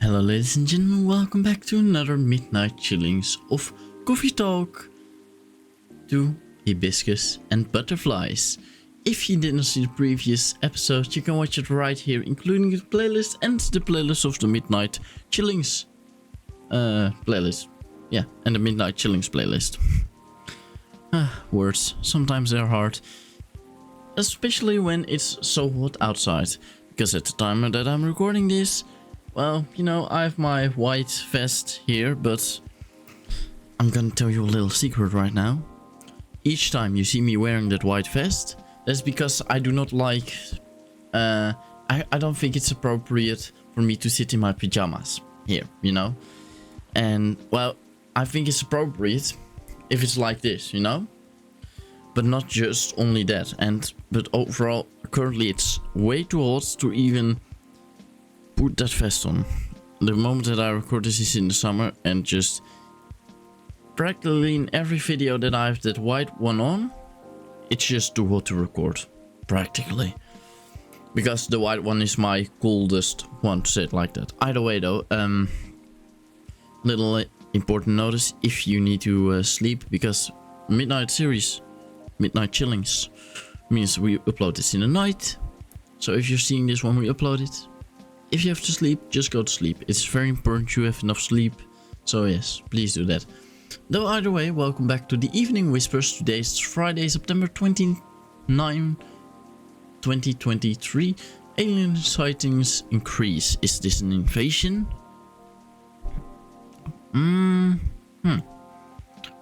Hello ladies and gentlemen, welcome back to another midnight chillings of Coffee Talk to Hibiscus and Butterflies. If you didn't see the previous episode, you can watch it right here, including the playlist and the playlist of the midnight chillings playlist. Yeah, and the midnight chillings playlist. Words, sometimes they're hard. Especially when it's so hot outside. Because at the time that I'm recording this, well, you know, I have my white vest here, but I'm gonna tell you a little secret right now. Each time you see me wearing that white vest, that's because I do not like... I don't think it's appropriate for me to sit in my pajamas here, you know? And, well, I think it's appropriate if it's like this, you know? But not just only that. But overall, currently it's way too hot to even put that vest on. The moment that I record this is in the summer, and just practically in every video that I have that white one on, it's just too hot to record. Practically. Because the white one is my coldest one, to say it like that. Either way though, little important notice if you need to sleep, because midnight series, midnight chillings, means we upload this in the night. So if you're seeing this when we upload it, if you have to sleep, just go to sleep. It's very important you have enough sleep. So yes, please do that. Though either way, welcome back to the Evening Whispers. Today is Friday, September 29, 2023. Alien sightings increase. Is this an invasion?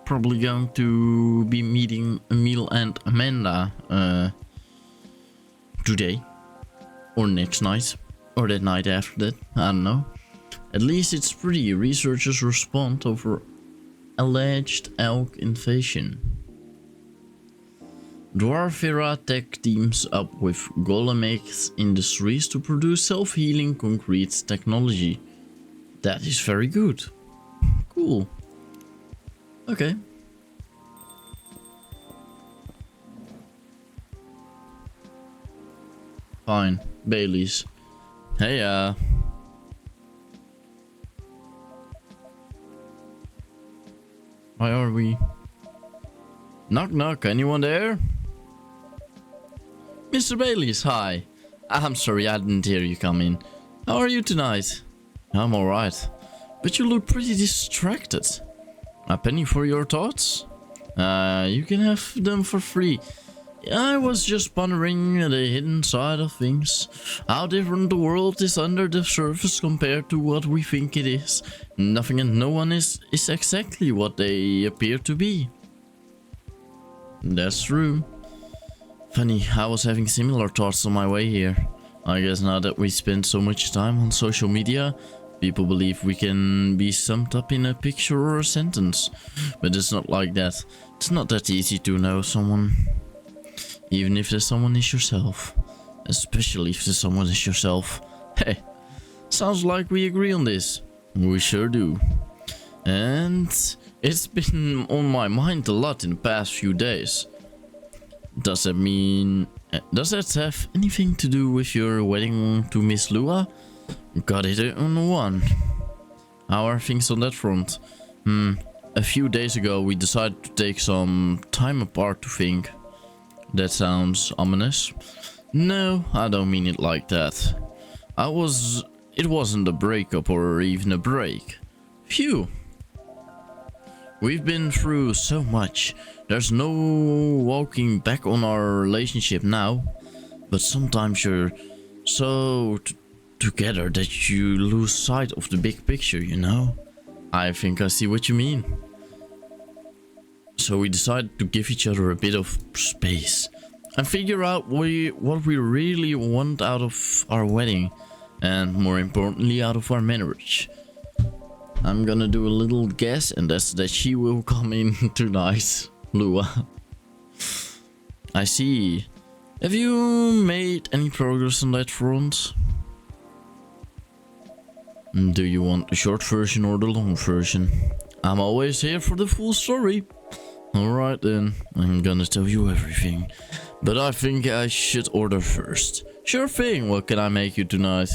Probably going to be meeting Emil and Amanda today. Or next night. Or that night after that, I don't know. At least it's pretty. Researchers respond over alleged elk invasion. Dwarfira Tech teams up with Golemex Industries to produce self-healing concrete technology. That is very good. Cool. Okay. Fine. Bailey's. Hey, why are we? Knock knock, anyone there? Mr. Bailey's, hi. I'm sorry, I didn't hear you come in. How are you tonight? I'm alright. But you look pretty distracted. A penny for your thoughts? You can have them for free. I was just pondering the hidden side of things. How different the world is under the surface compared to what we think it is. Nothing and no one is exactly what they appear to be. That's true. Funny, I was having similar thoughts on my way here. I guess now that we spend so much time on social media, people believe we can be summed up in a picture or a sentence. But it's not like that. It's not that easy to know someone. Even if the someone is yourself. Especially if the someone is yourself. Hey, sounds like we agree on this. We sure do. And it's been on my mind a lot in the past few days. Does that have anything to do with your wedding to Miss Lua? Got it on one. How are things on that front? A few days ago we decided to take some time apart to think. That sounds ominous. No, I don't mean it like that. It wasn't a breakup or even a break. Phew. We've been through so much. There's no walking back on our relationship now. But sometimes you're so together that you lose sight of the big picture, you know? I think I see what you mean. So we decided to give each other a bit of space and figure out what we really want out of our wedding, and more importantly out of our marriage. I'm gonna do a little guess, and that's that she will come in tonight, Lua. I see. Have you made any progress on that front? Do you want the short version or the long version? I'm always here for the full story. Alright then, I'm gonna tell you everything. But I think I should order first. Sure thing, what can I make you tonight?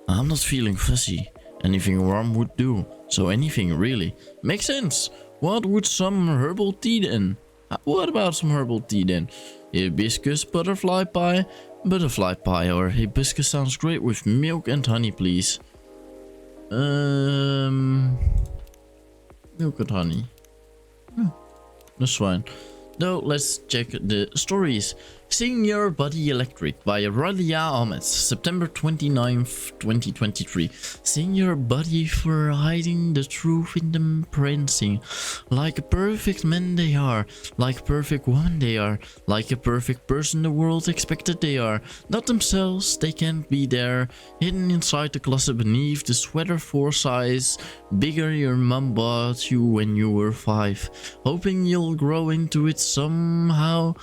I'm not feeling fussy. Anything warm would do. So anything, really. Makes sense. What would some herbal tea then? What about some herbal tea then? Hibiscus, butterfly pie? Butterfly pie or hibiscus sounds great with milk and honey, please. Milk and honey. That's fine. Now let's check the stories. Sing Your Body Electric by Ralia Ahmed, September 29th, 2023. Sing your body for hiding the truth in them prancing. Like a perfect man they are, like a perfect woman they are, like a perfect person the world expected they are. Not themselves, they can't be there, hidden inside the closet beneath the sweater 4 size, bigger your mum bought you when you were 5. Hoping you'll grow into it somehow.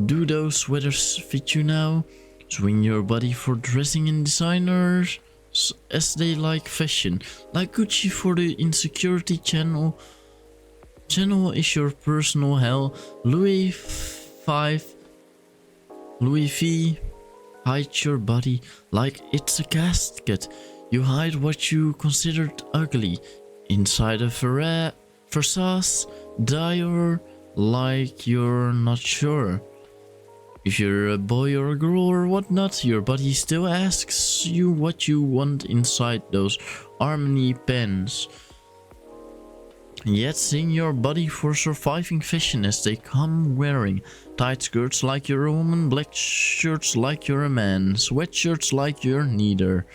Do those sweaters fit you now? Swing your body for dressing in designers as they like fashion. Like Gucci for the insecurity channel. Channel is your personal hell. Louis V. Hide your body like it's a casket. You hide what you considered ugly. Inside a Versace Dior like you're not sure. If you're a boy or a girl or whatnot, your body still asks you what you want inside those Harmony pens. Yet sing your body for surviving fashion as they come wearing tight skirts like you're a woman, black shirts like you're a man, sweatshirts like you're neither.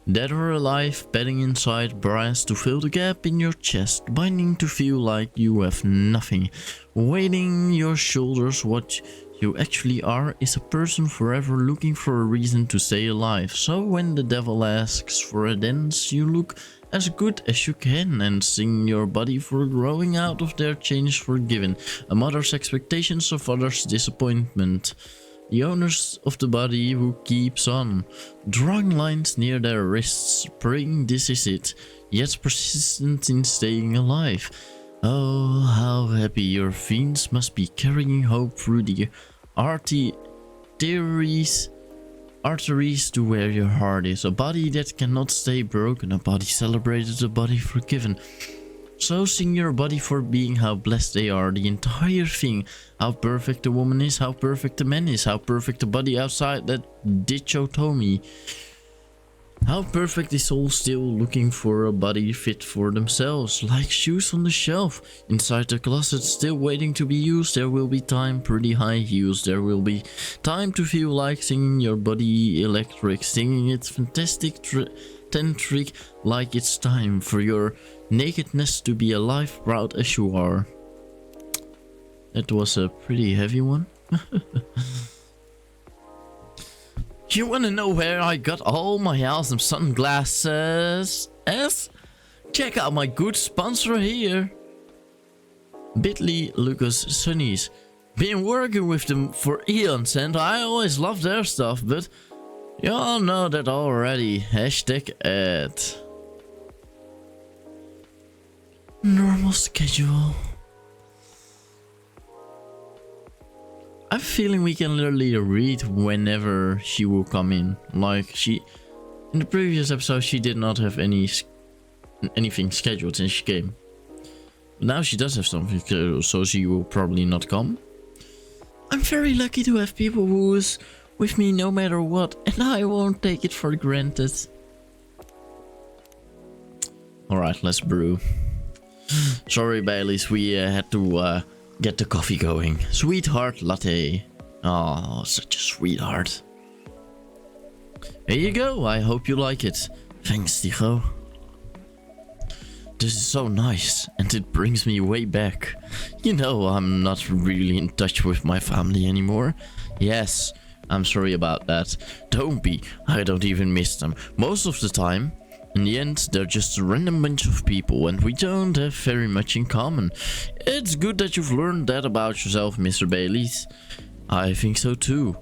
Dead or alive, padding inside brass to fill the gap in your chest, binding to feel like you have nothing. Weighting your shoulders, what you actually are is a person forever looking for a reason to stay alive. So when the devil asks for a dance, you look as good as you can and sing your body for growing out of their chains forgiven. A mother's expectations, a father's disappointment. The owners of the body who keeps on, drawing lines near their wrists, praying this is it, yet persistent in staying alive. Oh, how happy your fiends must be carrying hope through the arteries to where your heart is. A body that cannot stay broken, a body celebrated, a body forgiven. So sing your body for being how blessed they are, the entire thing. How perfect a woman is, how perfect a man is, how perfect the body outside that dichotomy. How perfect is all still looking for a body fit for themselves, like shoes on the shelf. Inside the closet still waiting to be used, there will be time, pretty high heels. There will be time to feel like singing your body electric, singing its fantastic tantric like it's time for your nakedness to be alive, proud as you are. That was a pretty heavy one. You wanna know where I got all my awesome sunglasses? Check out my good sponsor here. Bit.ly Lucas Sunnies. Been working with them for eons and I always love their stuff, but y'all know that already. Hashtag ad. Normal schedule. I have a feeling we can literally read whenever she will come in. Like in the previous episode, she did not have anything scheduled since she came. But now she does have something scheduled, so she will probably not come. I'm very lucky to have people who is with me no matter what, and I won't take it for granted. Alright, let's brew. Sorry, Baileys, we had to get the coffee going. Sweetheart latte. Oh, such a sweetheart. Here you go, I hope you like it. Thanks, Tigo. This is so nice, and it brings me way back. You know, I'm not really in touch with my family anymore. Yes, I'm sorry about that. Don't be, I don't even miss them. Most of the time. In the end, they're just a random bunch of people and we don't have very much in common. It's good that you've learned that about yourself, Mr. Baileys. I think so too.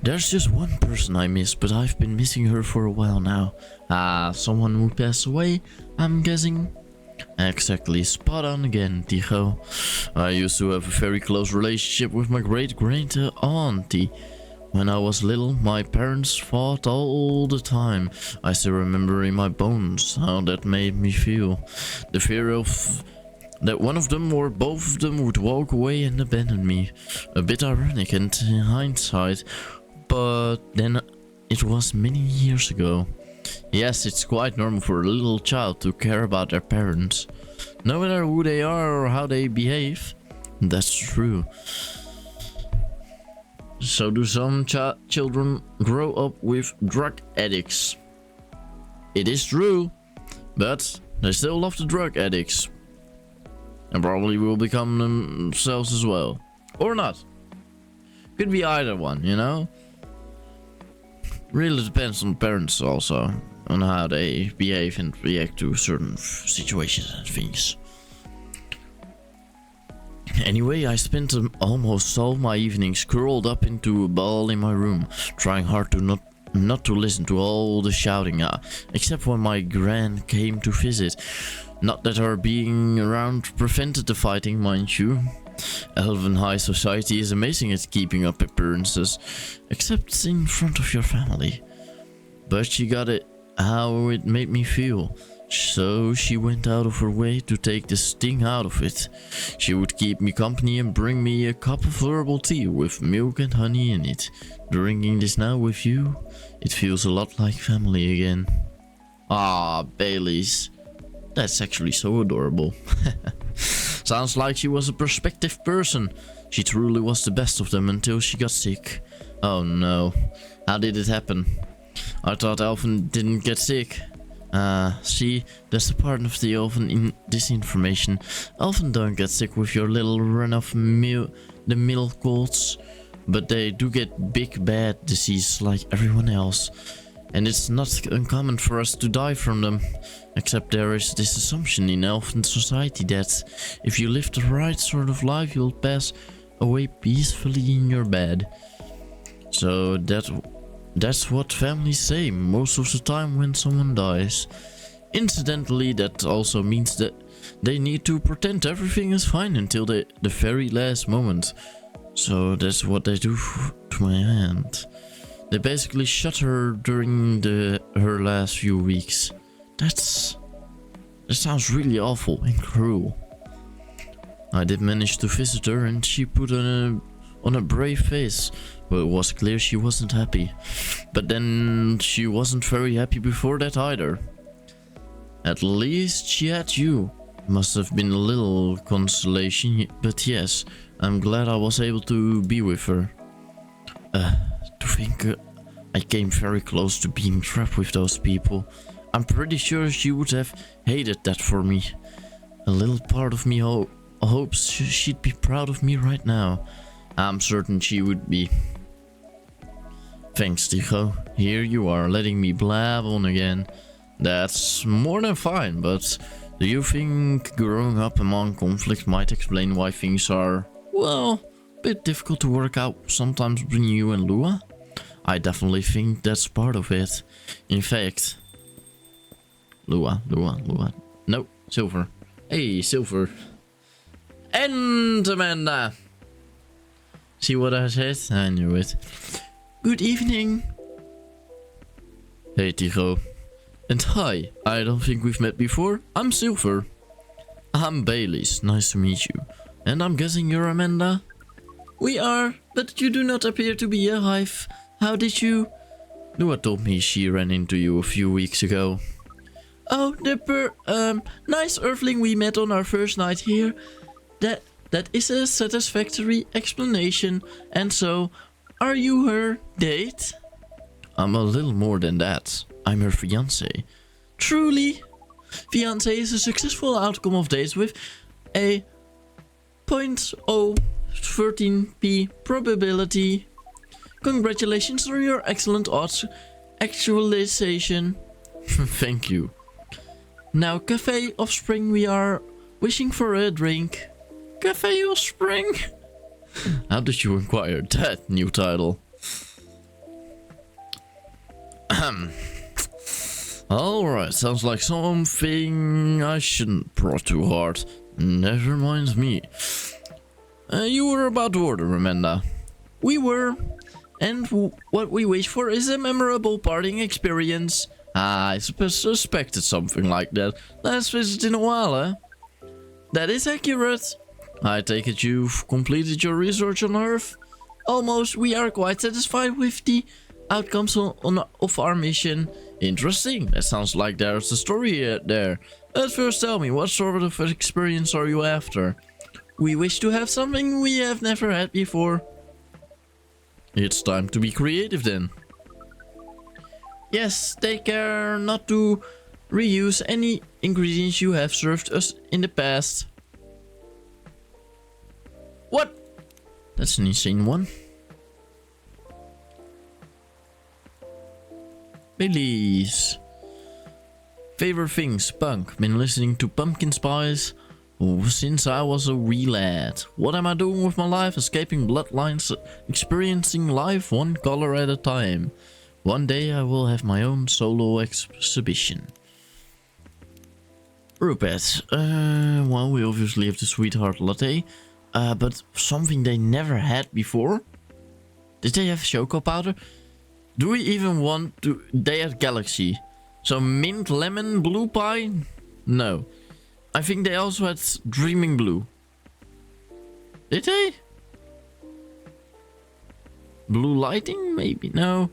There's just one person I miss, but I've been missing her for a while now. Someone who passed away, I'm guessing. Exactly, spot on again, Tigo. I used to have a very close relationship with my great-auntie. When I was little, my parents fought all the time. I still remember in my bones how that made me feel. The fear of that one of them or both of them would walk away and abandon me. A bit ironic and in hindsight, but then it was many years ago. Yes, it's quite normal for a little child to care about their parents, no matter who they are or how they behave. That's true. So do some children grow up with drug addicts? It is true, but they still love the drug addicts. And probably will become themselves as well. Or not. Could be either one, you know? Really depends on parents also. On how they behave and react to certain situations and things. Anyway, I spent almost all my evenings curled up into a ball in my room, trying hard to not to listen to all the shouting, except when my gran came to visit. Not that her being around prevented the fighting, mind you. Elven high society is amazing at keeping up appearances, except in front of your family. But she got it how it made me feel. So she went out of her way to take the sting out of it. She would keep me company and bring me a cup of herbal tea with milk and honey in it. Drinking this now with you, it feels a lot like family again. Ah, Baileys. That's actually so adorable. Sounds like she was a perspective person. She truly was the best of them until she got sick. Oh no. How did it happen? I thought Elfen didn't get sick. See, that's the part of the Elfen in this information. Elfen don't get sick with your little run of the middle colds, but they do get big bad disease like everyone else. And it's not uncommon for us to die from them. Except there is this assumption in Elven society that if you live the right sort of life, you'll pass away peacefully in your bed. So that's what families say most of the time when someone dies. Incidentally, that also means that they need to pretend everything is fine until the very last moment. So that's what they do to my aunt. They basically shut her during her last few weeks. That sounds really awful and cruel. I did manage to visit her and she put on a brave face, but it was clear she wasn't happy. But then she wasn't very happy before that either. At least she had you. Must have been a little consolation, but yes, I'm glad I was able to be with her. To think I came very close to being trapped with those people. I'm pretty sure she would have hated that for me. A little part of me hopes she'd be proud of me right now. I'm certain she would be. Thanks, Tycho. Here you are, letting me blab on again. That's more than fine, but do you think growing up among conflict might explain why things are, well, a bit difficult to work out sometimes between you and Lua? I definitely think that's part of it. In fact... Lua. No, Silver. Hey, Silver. And Amanda. See what I said? I knew it. Good evening. Hey, Tycho. And hi, I don't think we've met before. I'm Silver. I'm Baileys. Nice to meet you. And I'm guessing you're Amanda? We are, but you do not appear to be a hive. How did you... Lua told me she ran into you a few weeks ago. Oh, the nice earthling we met on our first night here. That is a satisfactory explanation. And so, are you her date? I'm a little more than that. I'm her fiancé. Truly? Fiancé is a successful outcome of dates with a 0.013p probability. Congratulations on your excellent odds actualization. Thank you. Now, Cafe of Spring, we are wishing for a drink. Cafe of Spring? How did you acquire that new title? Alright, sounds like something I shouldn't prod too hard. Never mind me. You were about to order, Amanda. We were. And what we wish for is a memorable partying experience. I suspected something like that. Last visit in a while, eh? That is accurate. I take it you've completed your research on Earth? Almost. We are quite satisfied with the outcomes of our mission. Interesting. That sounds like there's a story there. But first tell me, what sort of experience are you after? We wish to have something we have never had before. It's time to be creative then. Yes, take care not to reuse any ingredients you have served us in the past. What? That's an insane one. Baileys. Favorite things? Punk. Been listening to Pumpkin Spice since I was a wee lad. What am I doing with my life? Escaping bloodlines, experiencing life one color at a time. One day I will have my own solo exhibition. Rupert. Well, we obviously have the sweetheart latte. But something they never had before? Did they have choco powder? Do we even want to... They had Galaxy. So mint, lemon, blue pie? No. I think they also had Dreaming Blue. Did they? Blue lighting? Maybe. No.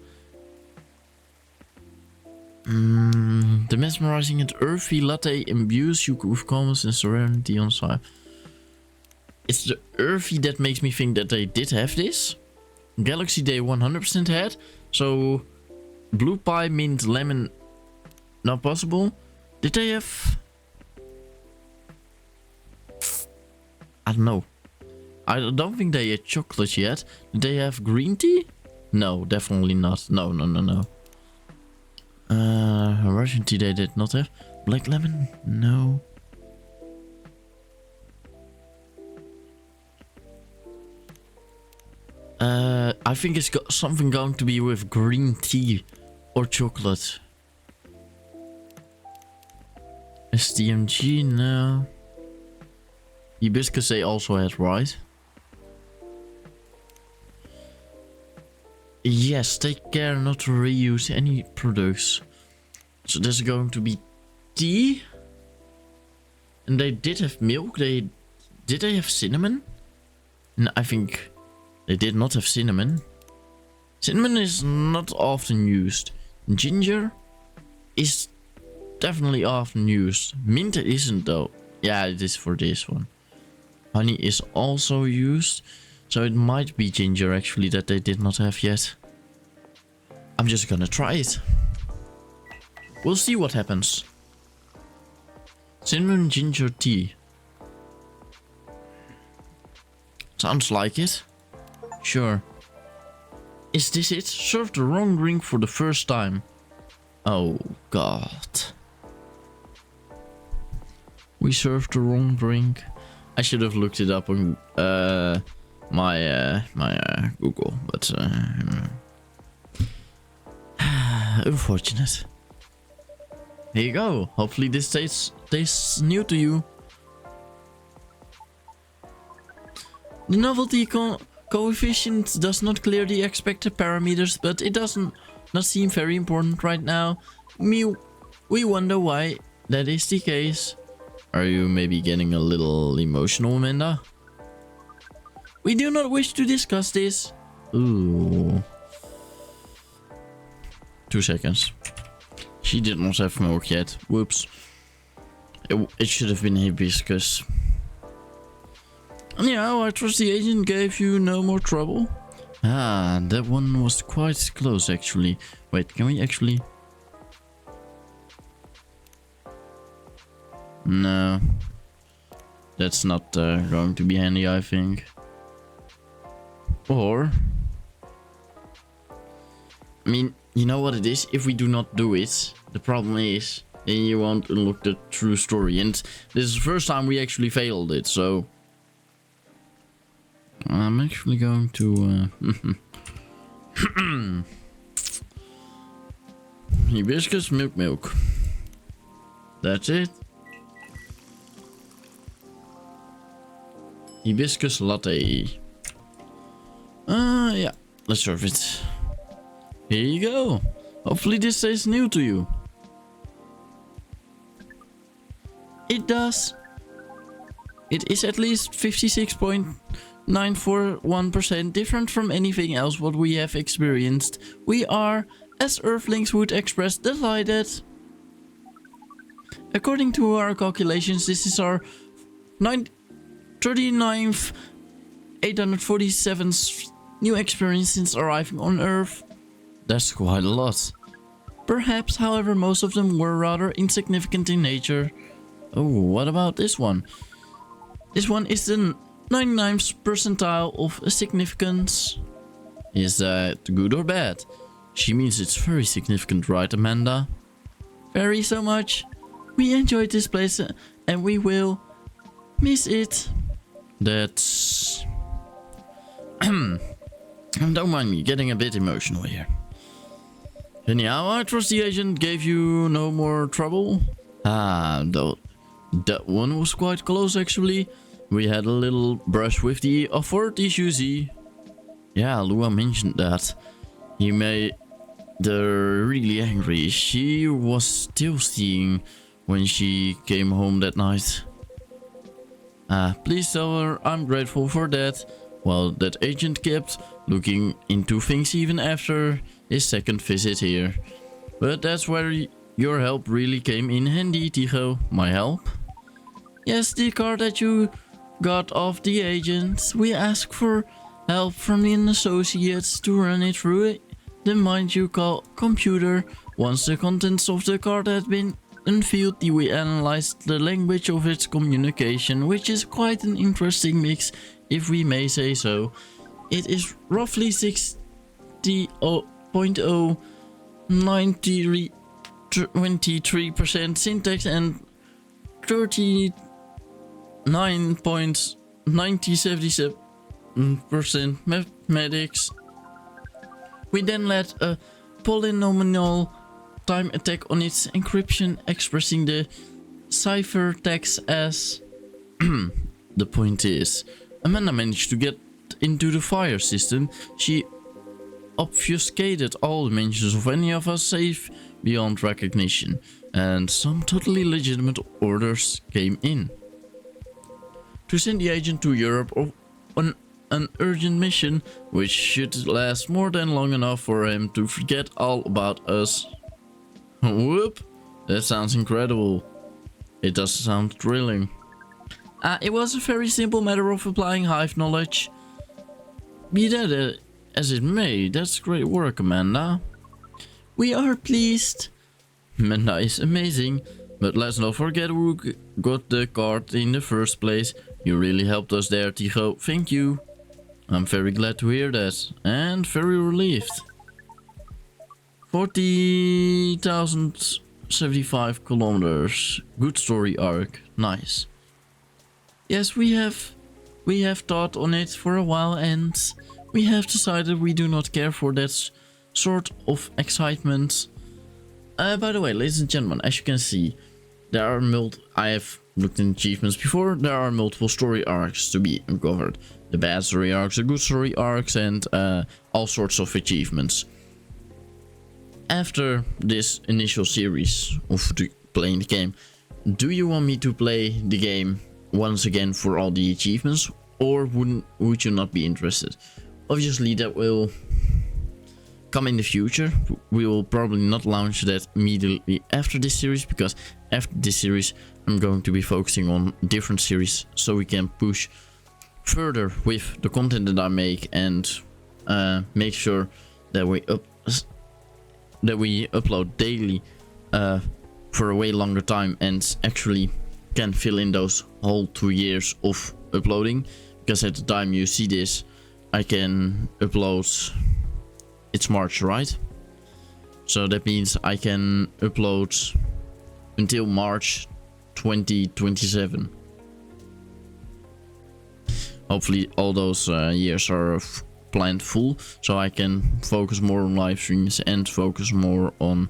The mesmerizing and earthy latte imbues you with calmness and serenity on side. It's the earthy that makes me think that they did have this. Galaxy they 100% had. So blue pie, mint, lemon, not possible. Did they have... I don't know. I don't think they had chocolate yet. Did they have green tea? No, definitely not. No. Russian tea they did not have. Black lemon? No. I think it's got something going to be with green tea or chocolate. STMG, no. Hibiscus they also had, right? Yes, take care not to reuse any products. So there's going to be tea. And they did have milk. Did they have cinnamon? No, I think they did not have cinnamon. Cinnamon is not often used. Ginger is definitely often used. Mint isn't though. Yeah, it is for this one. Honey is also used. So it might be ginger actually that they did not have yet. I'm just gonna try it. We'll see what happens. Cinnamon ginger tea. Sounds like it. Sure. Is this it? Served the wrong drink for the first time. Oh god. We served the wrong drink. I should have looked it up on my Google, but unfortunate. Here you go. Hopefully this tastes new to you. The novelty coefficient does not clear the expected parameters, but it doesn't not seem very important right now. We wonder why that is the case. Are you maybe getting a little emotional, Amanda? We do not wish to discuss this. Ooh. 2 seconds. She did not have milk yet. Whoops. It should have been hibiscus. Anyhow, I trust the agent gave you no more trouble. Ah, that one was quite close actually. Wait, can we actually... No. That's not going to be handy, I think. Or... I mean, you know what it is? If we do not do it, the problem is... then you won't unlock the true story. And this is the first time we actually failed it, so... I'm actually going to... hibiscus milk. That's it. Hibiscus latte. Yeah. let's serve it. Here you go. Hopefully this tastes new to you. It does. It is at least 56.941% different from anything else what we have experienced. We are, as Earthlings would express, delighted. According to our calculations, this is our 39th 847th new experience since arriving on Earth. That's quite a lot. Perhaps, however, most of them were rather insignificant in nature. Oh, what about this one? This one is the 99th percentile of significance. Is that good or bad? She means it's very significant, right, Amanda? Very so much. We enjoyed this place and we will miss it. That's... Don't mind me getting a bit emotional here. Anyhow, I trust the agent gave you no more trouble. Though that one was quite close actually. We had a little brush with the authorities, you see. Yeah, Lua mentioned that. He made her really angry. She was still seeing when she came home that night. Please tell her I'm grateful for that. Well, that agent kept looking into things even after his second visit here. But that's where your help really came in handy, Tycho. My help? Yes, the card that you got off the agent. We asked for help from the associates to run it through the mind you call computer. Once the contents of the card had been unveiled, we analyzed the language of its communication, which is quite an interesting mix, if we may say so. It is roughly 60.023% syntax and 39.977% mathematics. We then led a polynomial time attack on its encryption, expressing the ciphertext as... The point is, Amanda managed to get into the fire system. She obfuscated all the mentions of any of us safe beyond recognition, and some totally legitimate orders came in. To send the agent to Europe on an urgent mission, which should last more than long enough for him to forget all about us. Whoop! That sounds incredible. It does sound thrilling. It was a very simple matter of applying hive knowledge. Be that as it may, that's great work, Amanda. We are pleased. Amanda is amazing, but let's not forget who got the card in the first place. You really helped us there, Tycho. Thank you. I'm very glad to hear that, and very relieved. 40,075 kilometers. Good story arc. Nice. Yes, we have thought on it for a while, and we have decided we do not care for that sort of excitement. By the way, ladies and gentlemen, as you can see, there are I have looked in achievements before. There are multiple story arcs to be uncovered. The bad story arcs, the good story arcs, and all sorts of achievements. After this initial series of playing the game, do you want me to play the game once again for all the achievements, or would you not be interested? Obviously that will come in the future. We will probably not launch that immediately after this series, because after this series I'm going to be focusing on different series so we can push further with the content that I make and make sure that we upload daily for a way longer time and actually can fill in those whole 2 years of uploading, because at the time you see this I can upload, it's March, right? So that means I can upload until March 2027. Hopefully all those years are planned full, so I can focus more on live streams and focus more on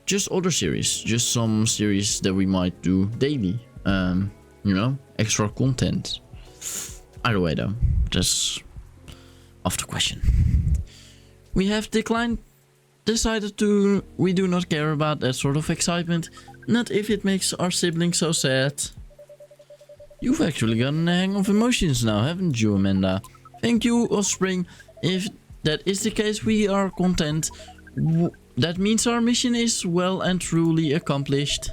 just other series, just some series that we might do daily, you know, extra content. Either way though, that's of the question. We have decided to... We do not care about that sort of excitement. Not if it makes our siblings so sad. You've actually gotten the hang of emotions now, haven't you, Amanda? Thank you, Offspring. If that is the case, we are content. That means our mission is well and truly accomplished.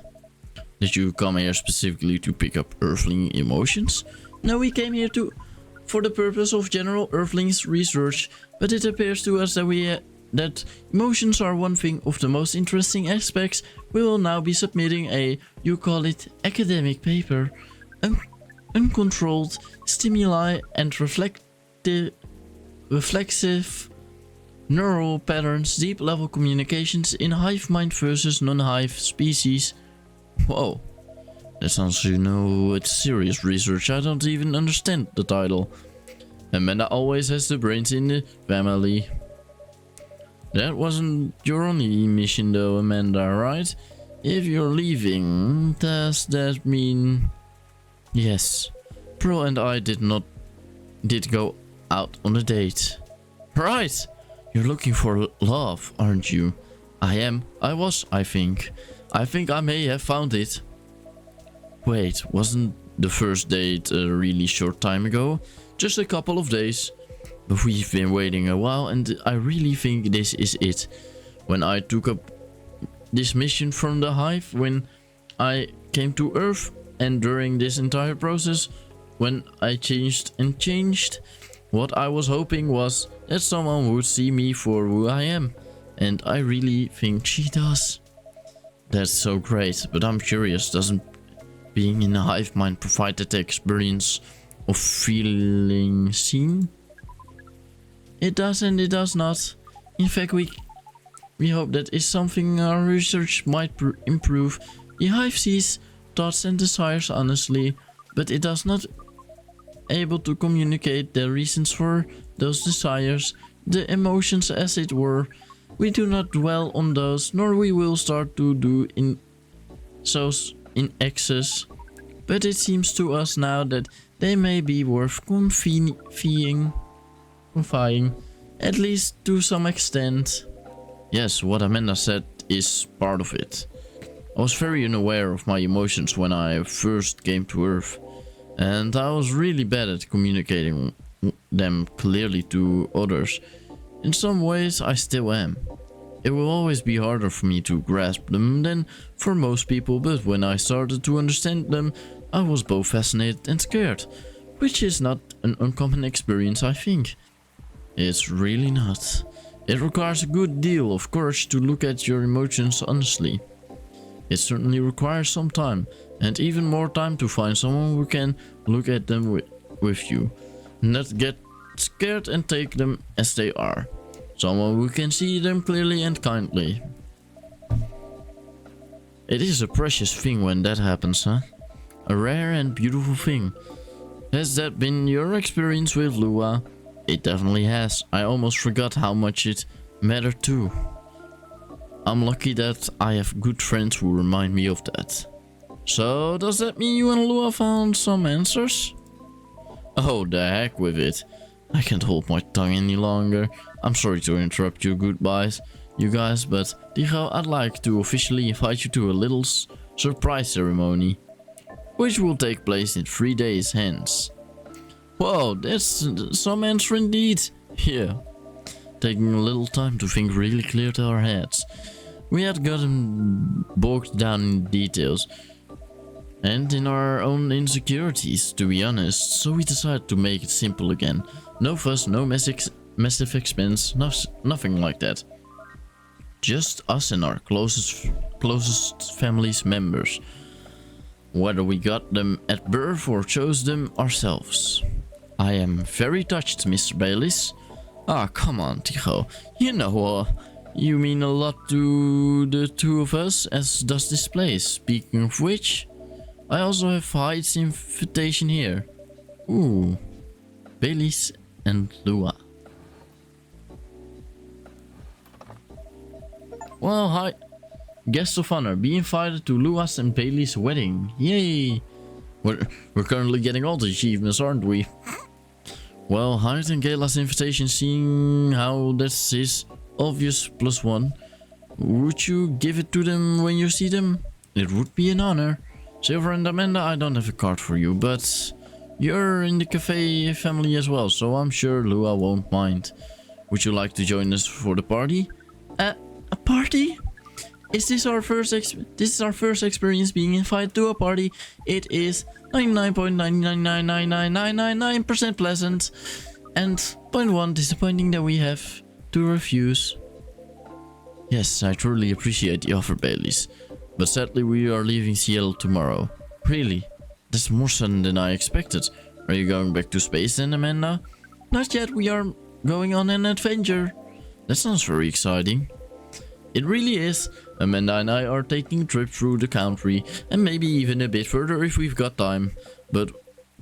Did you come here specifically to pick up Earthling emotions? No, we came here for the purpose of general Earthlings research, but it appears to us that that emotions are one thing of the most interesting aspects. We will now be submitting a, you call it, academic paper. Uncontrolled stimuli and reflexive neural patterns, deep level communications in hive mind versus non-hive species. Whoa, that sounds, it's serious research. I don't even understand the title. Amanda always has the brains in the family. That wasn't your only mission though, Amanda, right? If you're leaving, does that mean... Yes, Pearl and I did go out on a date. Right! You're looking for love, aren't you? I think. I think I may have found it. Wait, wasn't the first date a really short time ago? Just a couple of days. But we've been waiting a while and I really think this is it. When I took up this mission from the hive, when I came to Earth, and during this entire process, when I changed, what I was hoping was that someone would see me for who I am. And I really think she does. That's so great, but I'm curious, doesn't being in a hive mind provide that experience of feeling seen? It does and it does not. In fact, we hope that is something our research might improve. The hive sees thoughts and desires honestly, but it does not able to communicate the reasons for those desires, the emotions as it were. We do not dwell on those, nor we will start to do in excess, but it seems to us now that they may be worth confying, at least to some extent. Yes, what Amanda said is part of it. I was very unaware of my emotions when I first came to Earth, and I was really bad at communicating them clearly to others. In some ways I still am. It will always be harder for me to grasp them than for most people, but when I started to understand them, I was both fascinated and scared, which is not an uncommon experience, I think. It's really not. It requires a good deal of courage to look at your emotions honestly. It certainly requires some time, and even more time to find someone who can look at them with you, not get scared and take them as they are. Someone who can see them clearly and kindly. It is a precious thing when that happens, huh? A rare and beautiful thing. Has that been your experience with Lua? It definitely has. I almost forgot how much it mattered too. I'm lucky that I have good friends who remind me of that. So, does that mean you and Lua found some answers? Oh, the heck with it. I can't hold my tongue any longer. I'm sorry to interrupt your goodbyes, you guys, but Tigo, I'd like to officially invite you to a little surprise ceremony, which will take place in 3 days hence. Whoa, that's some answer indeed. Yeah. Taking a little time to think really cleared our heads. We had gotten bogged down in details and in our own insecurities, to be honest, so we decided to make it simple again. No fuss, no massive expense, nothing like that. Just us and our closest family's members. Whether we got them at birth or chose them ourselves. I am very touched, Mr. Bayliss. Ah, come on, Tigo. You know, you mean a lot to the two of us, as does this place. Speaking of which, I also have Hyde's invitation here. Ooh, Bayliss and Lua. Well, hi. Guests of honor, be invited to Lua's and Bayliss' wedding. Yay! We're currently getting all the achievements, aren't we? Well, Hyde and Gala's invitation, seeing how this is obvious +1. Would you give it to them when you see them? It would be an honor. Silver and Amanda, I don't have a card for you, but you're in the cafe family as well, so I'm sure Lua won't mind. Would you like to join us for the party? A party? This is our first experience being invited to a party. It is 99.9999999% pleasant and 0.1 disappointing that we have to refuse. Yes, I truly appreciate the offer, Baileys, but sadly we are leaving Seattle tomorrow. Really? That's more sudden than I expected. Are you going back to space then, Amanda? Not yet, we are going on an adventure. That sounds very exciting. It really is. Amanda and I are taking a trip through the country and maybe even a bit further if we've got time. But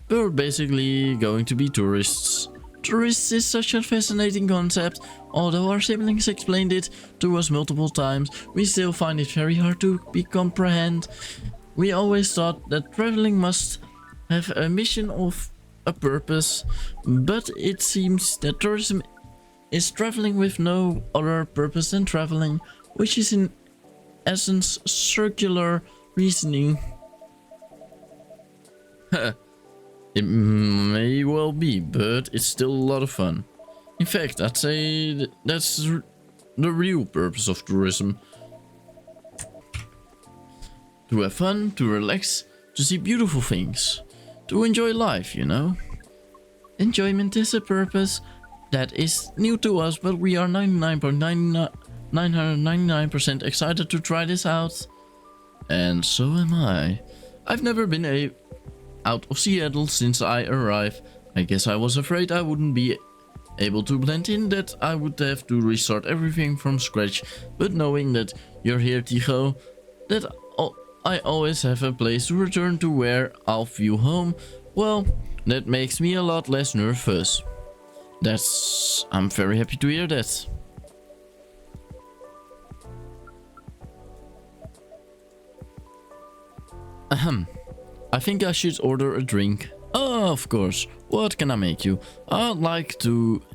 we're basically going to be tourists. Tourists is such a fascinating concept. Although our siblings explained it to us multiple times, we still find it very hard to comprehend. We always thought that traveling must have a mission of a purpose, but it seems that tourism is traveling with no other purpose than traveling, which is in essence circular reasoning. It may well be, but it's still a lot of fun. In fact, I'd say that's the real purpose of tourism. To have fun, to relax, to see beautiful things, to enjoy life, you know. Enjoyment is a purpose that is new to us, but we are 99.999% excited to try this out. And so am I. I've never been out of Seattle since I arrived. I guess I was afraid I wouldn't be able to blend in, that I would have to restart everything from scratch. But knowing that you're here, Tycho, that I always have a place to return to where I'll feel home, well, that makes me a lot less nervous. I'm very happy to hear that. Ahem. I think I should order a drink. Oh, of course. What can I make you? I'd like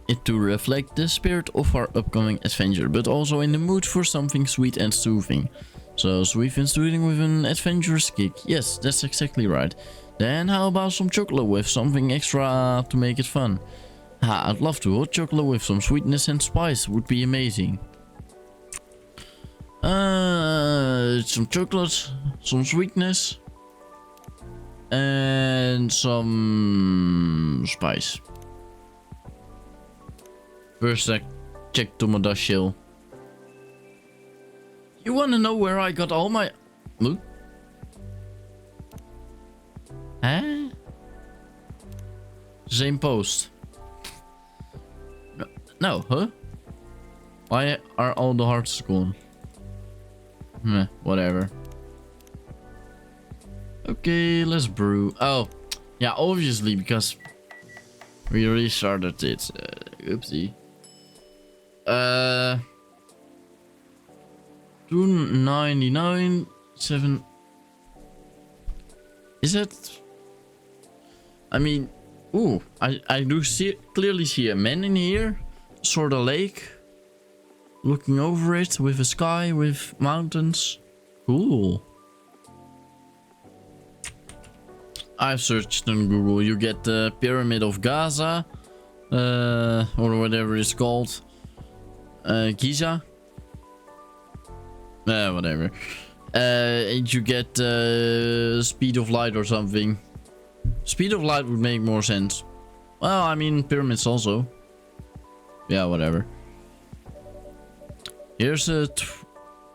it to reflect the spirit of our upcoming adventure, but also in the mood for something sweet and soothing. So sweet and soothing with an adventurous kick. Yes, that's exactly right. Then how about some chocolate with something extra to make it fun? I'd love to. Hot chocolate with some sweetness and spice would be amazing. Some chocolate, some sweetness, and some spice. First I check to my dash shell. You wanna know where I got all my... Look. Huh? Same post. No, huh? Why are all the hearts gone? Meh, whatever. Okay, let's brew. Oh, yeah, obviously, because we restarted it. Oopsie. 299 7. Is that? I mean, ooh, I do clearly see a man in here, sort of lake, looking over it with a sky with mountains. Cool. I've searched on Google. You get the Pyramid of Gaza, or whatever it's called. Giza. Whatever. And you get Speed of Light or something. Speed of Light would make more sense. Well, I mean, pyramids also. Yeah, whatever. Here's a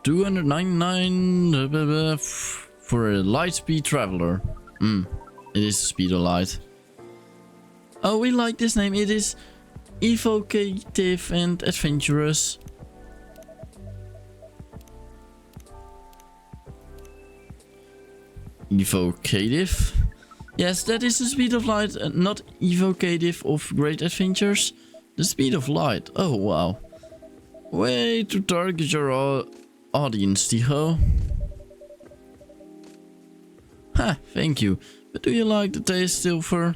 299 for a light speed traveler. It is Speed of Light. Oh, we like this name. It is evocative and adventurous. Evocative? Yes, that is the Speed of Light, and not evocative of great adventures. The Speed of Light. Oh, wow. Way to target your audience, Tycho. Ha, thank you. But do you like the taste, Silver?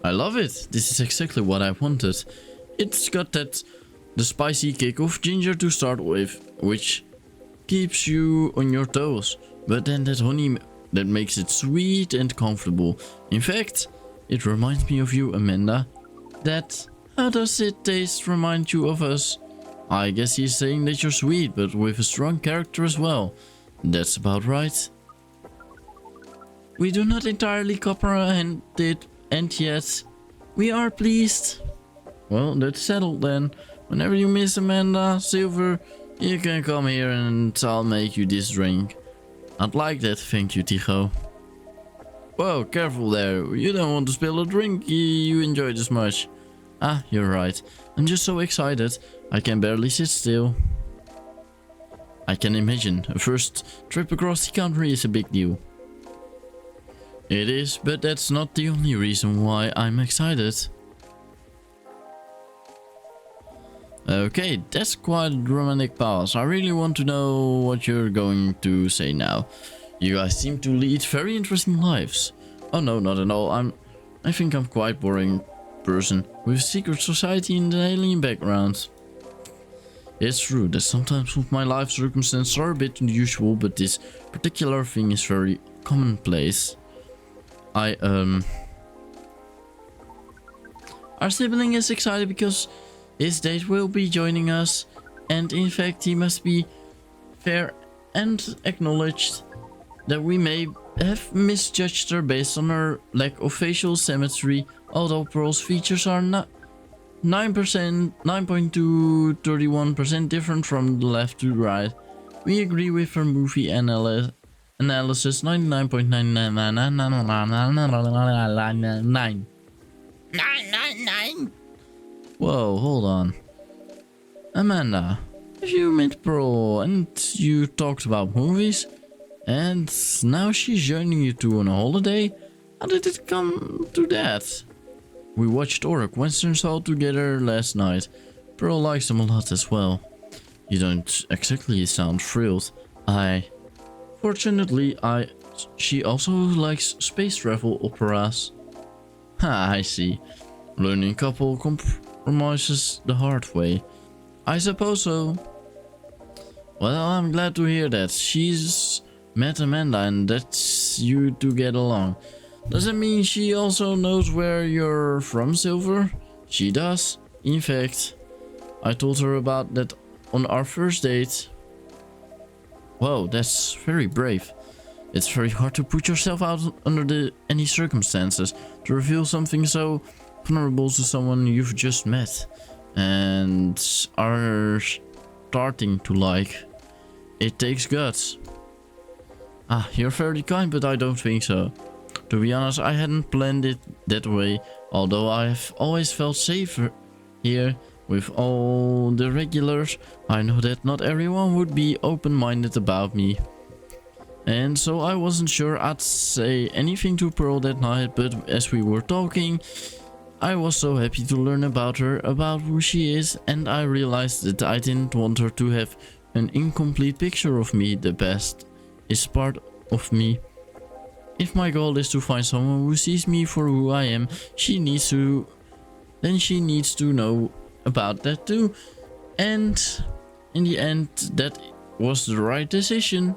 I love it. This is exactly what I wanted. It's got the spicy kick of ginger to start with, which keeps you on your toes. But then that honey that makes it sweet and comfortable. In fact, it reminds me of you, Amanda. How does it taste remind you of us? I guess he's saying that you're sweet, but with a strong character as well. That's about right. We do not entirely comprehend it, and yet we are pleased. Well, that's settled then. Whenever you miss Amanda, Silver, you can come here and I'll make you this drink. I'd like that, thank you, Tycho. Whoa, careful there. You don't want to spill a drink you enjoy this much. Ah, you're right. I'm just so excited. I can barely sit still. I can imagine. A first trip across the country is a big deal. It is, but that's not the only reason why I'm excited. Okay, that's quite a dramatic pause. I really want to know what you're going to say now. You guys seem to lead very interesting lives. Oh no, not at all. I think I'm quite boring person with a secret society and an alien background. It's true that sometimes with my life circumstances are a bit unusual, but this particular thing is very commonplace. Our sibling is excited because his date will be joining us, and in fact he must be fair and acknowledged that we may have misjudged her based on her lack of facial symmetry, although Pearl's features are not 9% to 31% different from the left to right. We agree with her movie analysis 99.9999999. Whoa, hold on. Amanda, have you met Pearl and you talked about movies? And now she's joining you two on a holiday? How did it come to that? We watched Orc Western Soul together last night. Pearl likes them a lot as well. You don't exactly sound thrilled. Fortunately, she also likes space travel operas. Ha, I see. Learning couple compromises the hard way. I suppose so. Well, I'm glad to hear that. She's met Amanda and that you two get along. Does it mean she also knows where you're from, Silver? She does. In fact, I told her about that on our first date. Whoa, that's very brave. It's very hard to put yourself out under any circumstances to reveal something so vulnerable to someone you've just met and are starting to like. It takes guts. Ah, you're very kind, but I don't think so. To be honest, I hadn't planned it that way, although I've always felt safer here with all the regulars. I know that not everyone would be open-minded about me. And so I wasn't sure I'd say anything to Pearl that night, but as we were talking, I was so happy to learn about her, about who she is, and I realized that I didn't want her to have an incomplete picture of me. The best is part of me. If my goal is to find someone who sees me for who I am, she needs to know about that too. And in the end, that was the right decision.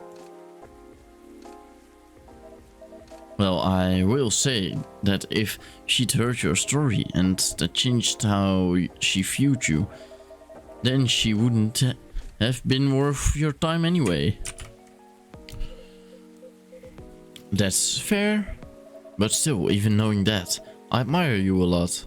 Well, I will say that if she'd heard your story and that changed how she viewed you, then she wouldn't have been worth your time anyway. That's fair, but still, even knowing that, I admire you a lot.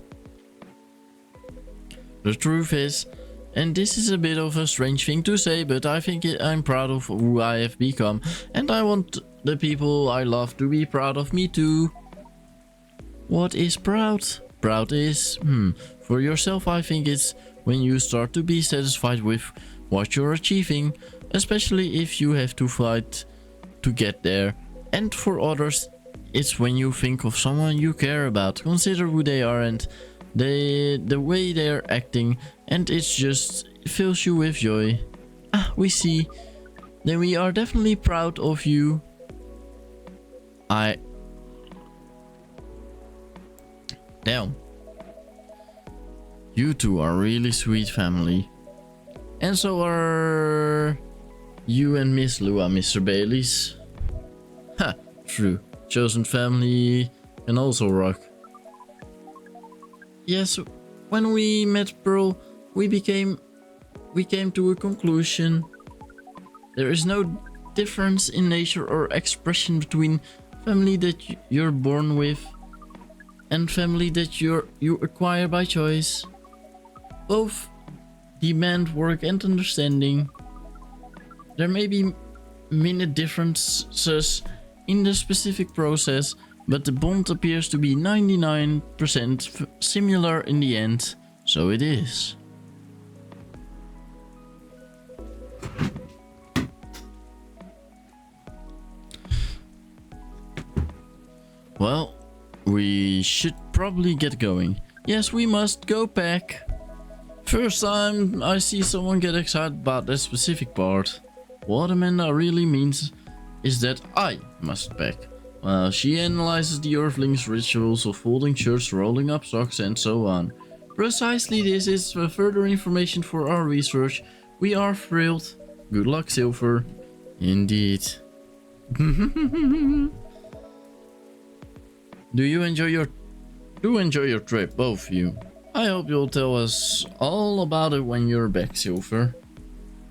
The truth is, and this is a bit of a strange thing to say, but I think I'm proud of who I have become, and I want the people I love to be proud of me too. What is proud? Proud is, for yourself I think it's when you start to be satisfied with what you're achieving, especially if you have to fight to get there. And for others, it's when you think of someone you care about, consider who they are and the way they're acting, and it just fills you with joy. Ah, we see. Then we are definitely proud of you. Damn. You two are really sweet family. And so are you and Miss Lua, Mr. Baileys. Ha, true. Chosen family can also rock. Yes, when we met Pearl, we came to a conclusion. There is no difference in nature or expression between family that you're born with and family that you acquire by choice. Both demand work and understanding. There may be minute differences in the specific process, but the bond appears to be 99% similar in the end, so it is. Well, we should probably get going. Yes, we must go pack. First time I see someone get excited about that specific part. What Amanda really means is that I must pack. While she analyzes the Earthlings' rituals of folding shirts, rolling up socks and so on. Precisely this is further information for our research. We are thrilled. Good luck, Silver. Indeed. Do enjoy your trip, both of you. I hope you'll tell us all about it when you're back, Silver.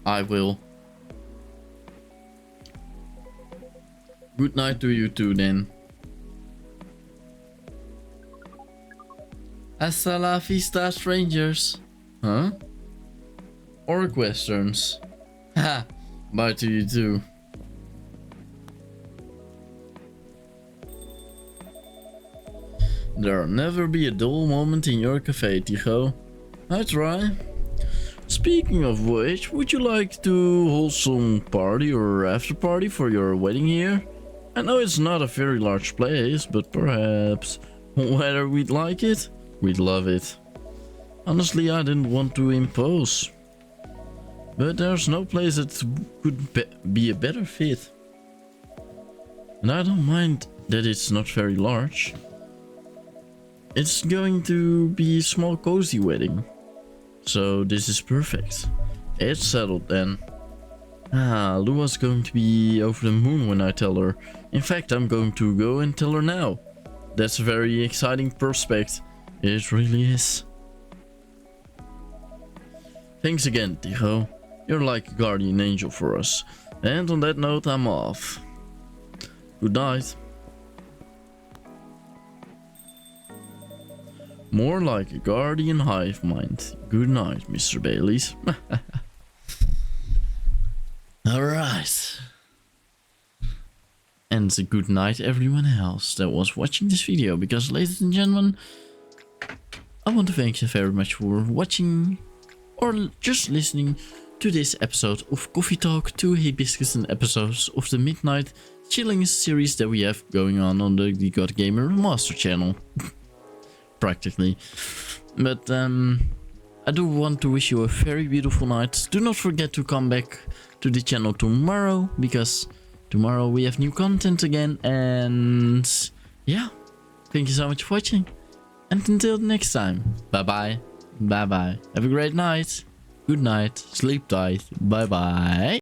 I will. Good night to you two then. Hasta la vista, strangers. Huh? Or Westerns. Ha! Bye to you too. There'll never be a dull moment in your cafe, Tycho. I try. Speaking of which, would you like to hold some party or after party for your wedding here? I know it's not a very large place, but perhaps whether we'd like it, we'd love it. Honestly, I didn't want to impose, but there's no place that could be a better fit. And I don't mind that it's not very large. It's going to be a small cozy wedding, so this is perfect. It's settled then. Lua's going to be over the moon when I tell her. In fact, I'm going to go and tell her now. That's a very exciting prospect. It really is. Thanks again, Tycho. You're like a guardian angel for us. And on that note, I'm off. Good night. More like a guardian hive mind. Good night, Mr. Baileys. Alright. And a good night everyone else that was watching this video, because ladies and gentlemen, I want to thank you very much for watching or just listening to this episode of Coffee Talk, 2 Hibiscus and episodes of the Midnight Chilling series that we have going on the TheGodGamer Remastered channel. Practically. But I do want to wish you a very beautiful night. Do not forget to come back to the channel tomorrow, because tomorrow we have new content again. And yeah, thank you so much for watching, and until next time, bye bye, bye bye, have a great night, good night, sleep tight, bye bye.